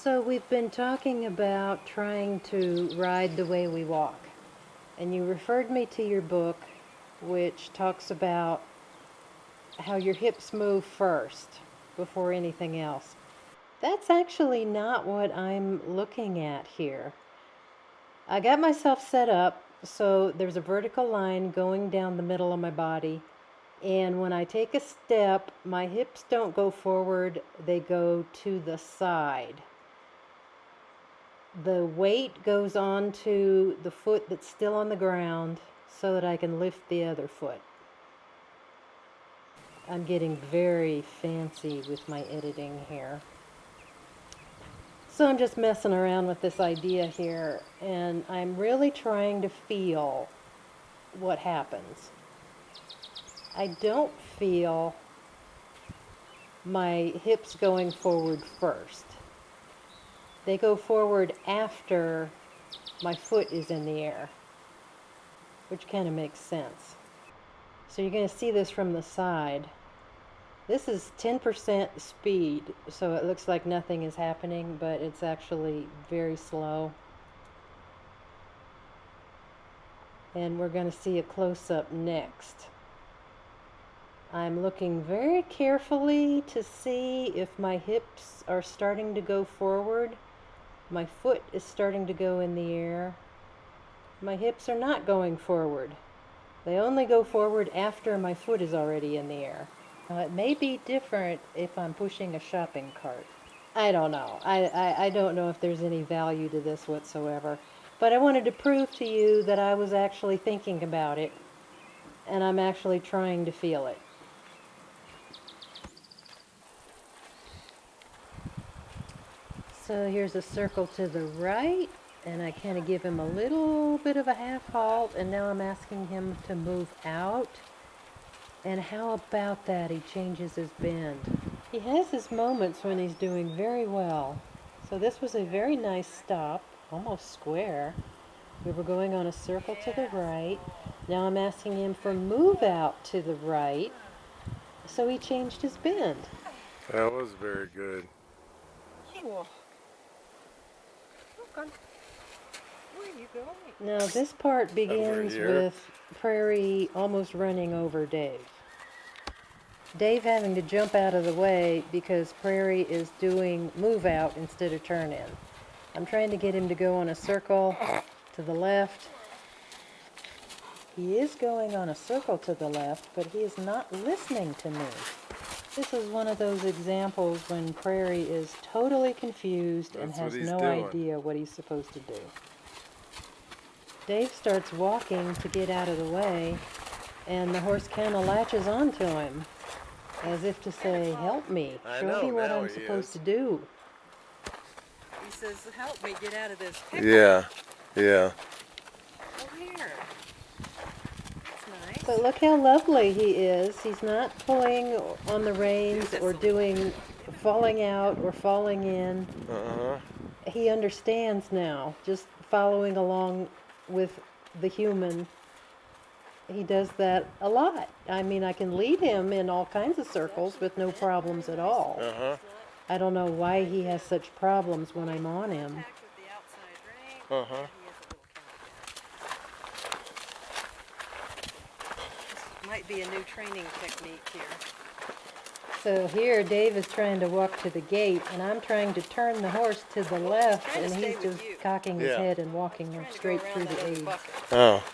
So we've been talking about trying to ride the way we walk, and you referred me to your book, which talks about how your hips move first before anything else. That's actually not what I'm looking at here. I got myself set up so there's a vertical line going down the middle of my body, and when I take a step, my hips don't go forward, they go to the side. The weight goes onto the foot that's still on the ground so that I can lift the other foot. I'm getting very fancy with my editing here. So I'm just messing around with this idea here, and I'm really trying to feel what happens. I don't feel my hips going forward first. They go forward after my foot is in the air, which kind of makes sense. So you're going to see this from the side. This is 10% speed, so it looks like nothing is happening, but it's actually very slow. And we're going to see a close-up next. I'm looking very carefully to see if my hips are starting to go forward. My foot is starting to go in the air. My hips are not going forward. They only go forward after my foot is already in the air. It may be different if I'm pushing a shopping cart. I don't know. I don't know if there's any value to this whatsoever. But I wanted to prove to you that I was actually thinking about it, and I'm actually trying to feel it. So here's a circle to the right, and I kind of give him a little bit of a half halt, and now I'm asking him to move out. And how about that? He changes his bend. He has his moments when he's doing very well. So this was a very nice stop, almost square. We were going on a circle to the right. Now I'm asking him for move out to the right. So he changed his bend. That was very good. Whoa. Look on. Where are you going? Now this part begins here. with Prairie almost running over Dave. Dave having to jump out of the way because Prairie is doing move out instead of turn in. I'm trying to get him to go on a circle to the left. He is going on a circle to the left, but he is not listening to me. This is one of those examples when Prairie is totally confused and has no idea what he's supposed to do. Dave starts walking to get out of the way, and the horse kind of latches onto him, as if to say, help me, show me what I'm supposed to do. He says, help me get out of this pickle. Yeah. Oh, here. That's nice. But look how lovely he is. He's not pulling on the reins or doing falling out or falling in. He understands now, just following along with the human. He does that a lot. I mean, I can lead him in all kinds of circles with no problems at all. I don't know why he has such problems when I'm on him. Might be a new training technique here. So here, Dave is trying to walk to the gate, and I'm trying to turn the horse to the left, and he's just cocking his head and walking straight through the age. Oh.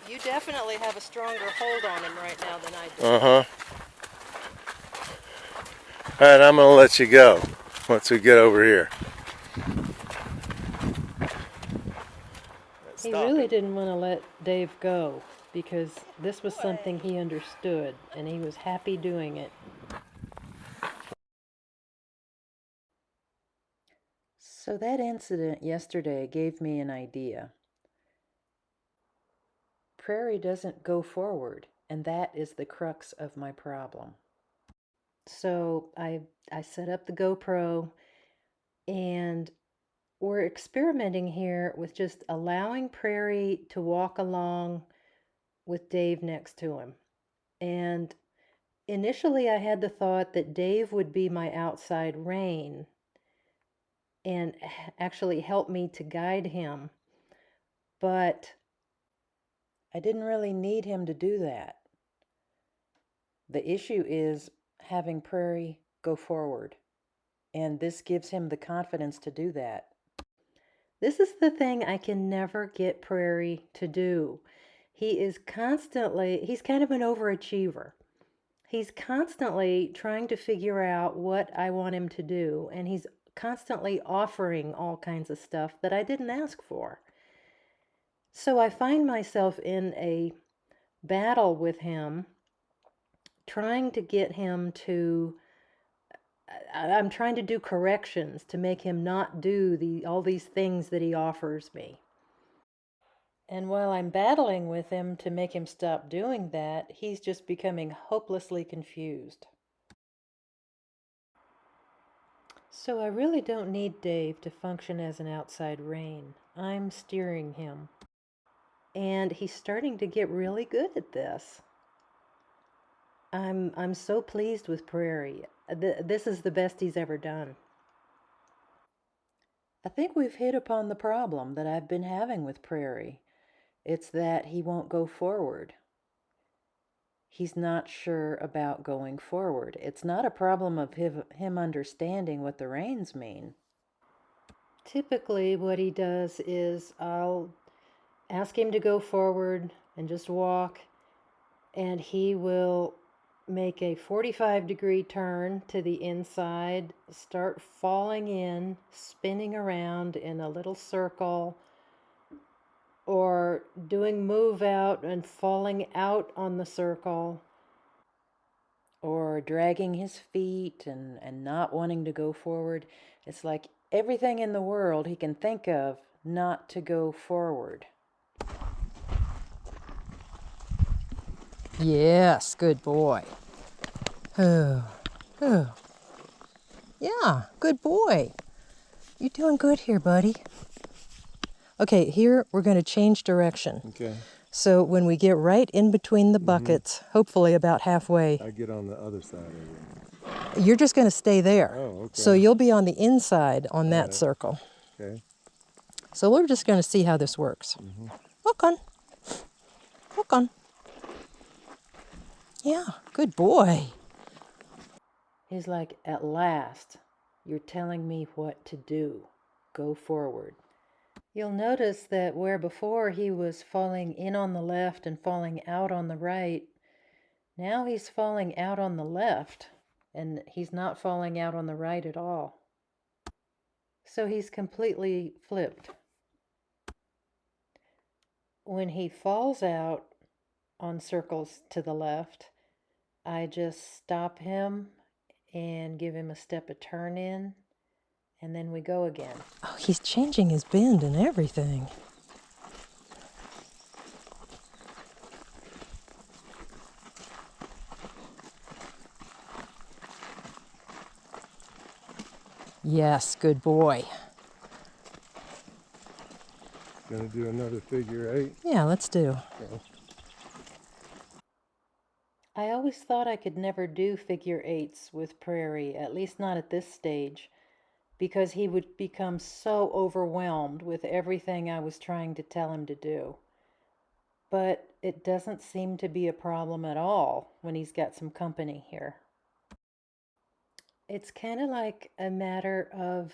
You definitely have a stronger hold on him right now than I do. All right, I'm going to let you go once we get over here. He really didn't want to let Dave go because this was something he understood, and he was happy doing it. So that incident yesterday gave me an idea. Prairie doesn't go forward, and that is the crux of my problem. So I set up the GoPro, and we're experimenting here with just allowing Prairie to walk along with Dave next to him. And initially I had the thought that Dave would be my outside rein, and actually help me to guide him. But I didn't really need him to do that. The issue is having Prairie go forward, and this gives him the confidence to do that. This is the thing I can never get Prairie to do. He's kind of an overachiever. He's constantly trying to figure out what I want him to do, and he's constantly offering all kinds of stuff that I didn't ask for. So I find myself in a battle with him, trying to get him to I'm trying to do corrections to make him not do all these things that he offers me. And while I'm battling with him to make him stop doing that, he's just becoming hopelessly confused. So I really don't need Dave to function as an outside rein. I'm steering him. And he's starting to get really good at this. I'm so pleased with Prairie. This is the best he's ever done. I think we've hit upon the problem that I've been having with Prairie. It's that he won't go forward. He's not sure about going forward. It's not a problem of him understanding what the reins mean. Typically, what he does is I'll ask him to go forward and just walk, and he will make a 45-degree turn to the inside, start falling in, spinning around in a little circle, or doing move out and falling out on the circle, or dragging his feet and not wanting to go forward. It's like everything in the world he can think of not to go forward. Yes, good boy. Oh, oh. Yeah, good boy. You're doing good here, buddy. Okay, here we're going to change direction. Okay. So when we get right in between the buckets, hopefully about halfway, I get on the other side of it. you're just going to stay there. Oh, okay. So you'll be on the inside on that right. circle. Okay. So we're just going to see how this works. Walk on. Walk on. Yeah, good boy. He's like, at last, you're telling me what to do. Go forward. You'll notice that where before he was falling in on the left and falling out on the right, now he's falling out on the left, and he's not falling out on the right at all. So he's completely flipped. When he falls out on circles to the left, I just stop him and give him a step of turn in, and then we go again. Oh, he's changing his bend and everything. Yes, good boy. Gonna do another figure 8. Yeah, let's do. Okay. I always thought I could never do figure 8s with Prairie, at least not at this stage, because he would become so overwhelmed with everything I was trying to tell him to do. But it doesn't seem to be a problem at all when he's got some company here. It's kind of like a matter of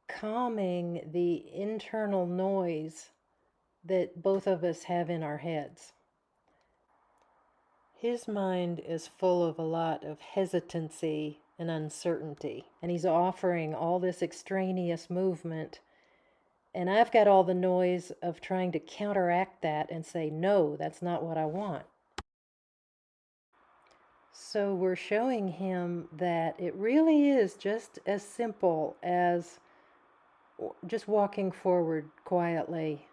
calming the internal noise that both of us have in our heads. His mind is full of a lot of hesitancy and uncertainty, and he's offering all this extraneous movement, and I've got all the noise of trying to counteract that and say, no, that's not what I want. So we're showing him that it really is just as simple as just walking forward quietly.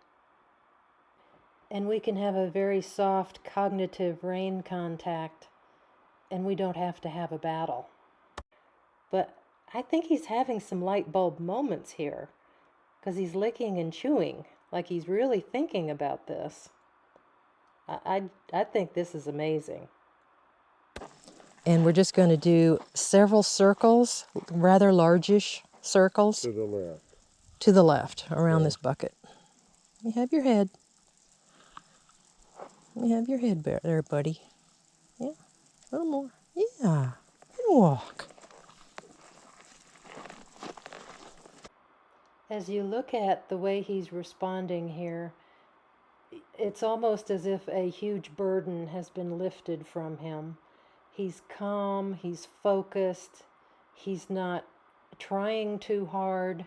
And we can have a very soft cognitive rein contact, and we don't have to have a battle. But I think he's having some light bulb moments here, because he's licking and chewing like he's really thinking about this. I think this is amazing. And we're just going to do several circles, rather largish circles To the left. to the left around Okay. this bucket. You have your head. You have your head there, buddy. Yeah, a little more. Yeah, and walk. As you look at the way he's responding here, it's almost as if a huge burden has been lifted from him. He's calm, he's focused, he's not trying too hard.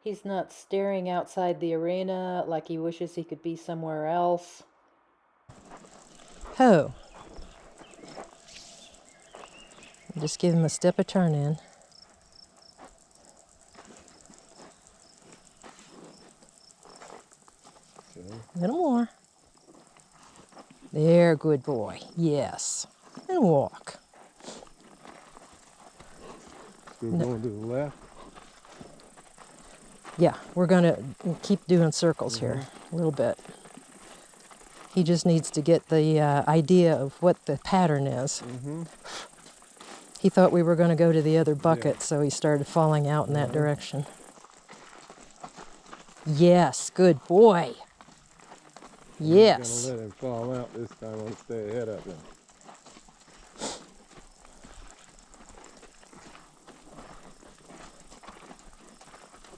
He's not staring outside the arena like he wishes he could be somewhere else. Ho. Just give him a step of turn in. Okay. A little more. There, good boy. Yes. And walk. Still No. going to the left. Yeah, we're going to keep doing circles here a little bit. He just needs to get the idea of what the pattern is. He thought we were going to go to the other bucket, so he started falling out in that direction. Yes, good boy. Yes. I'm gonna let him fall out this time. I'm gonna stay ahead of him.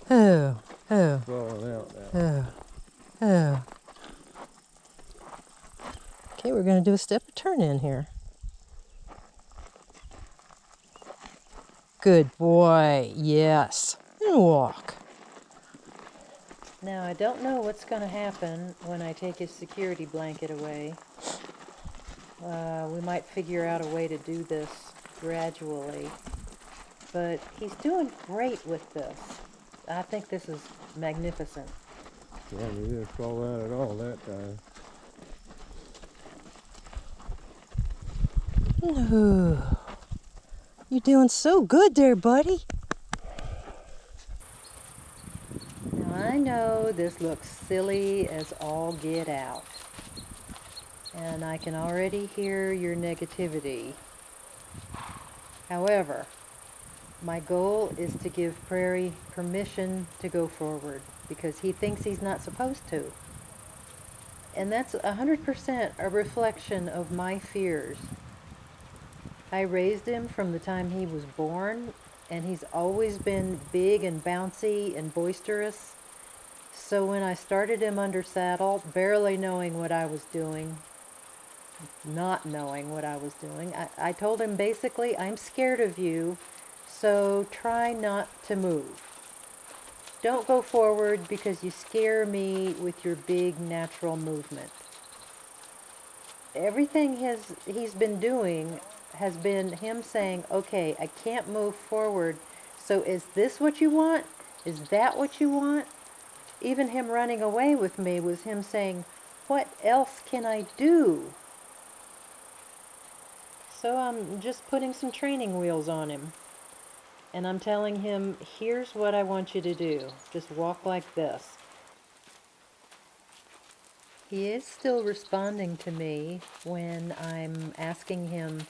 Oh, oh, Falling out now. oh, oh. Okay, we're going to do a step of turn in here. Good boy. Yes. And walk. Now, I don't know what's going to happen when I take his security blanket away. We might figure out a way to do this gradually. But he's doing great with this. I think this is magnificent. Yeah, he didn't fall out at all that time. No. You're doing so good there, buddy. Now, I know this looks silly as all get out. And I can already hear your negativity. However, my goal is to give Prairie permission to go forward because he thinks he's not supposed to. And that's 100% a reflection of my fears. I raised him from the time he was born, and he's always been big and bouncy and boisterous. So when I started him under saddle, barely knowing what I was doing, not knowing what I was doing, I told him basically, I'm scared of you, so try not to move. Don't go forward because you scare me with your big natural movement. Everything he's been doing has been him saying, okay, I can't move forward, so is this what you want? Is that what you want? Even him running away with me was him saying, what else can I do? So I'm just putting some training wheels on him. And I'm telling him, here's what I want you to do. Just walk like this. He is still responding to me when I'm asking him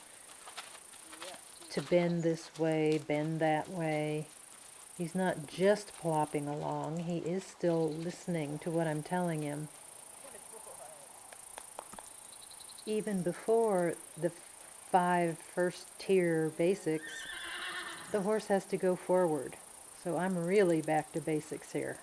to bend this way, bend that way. He's not just plopping along. He is still listening to what I'm telling him. Even before the 5 first tier basics, the horse has to go forward. So I'm really back to basics here.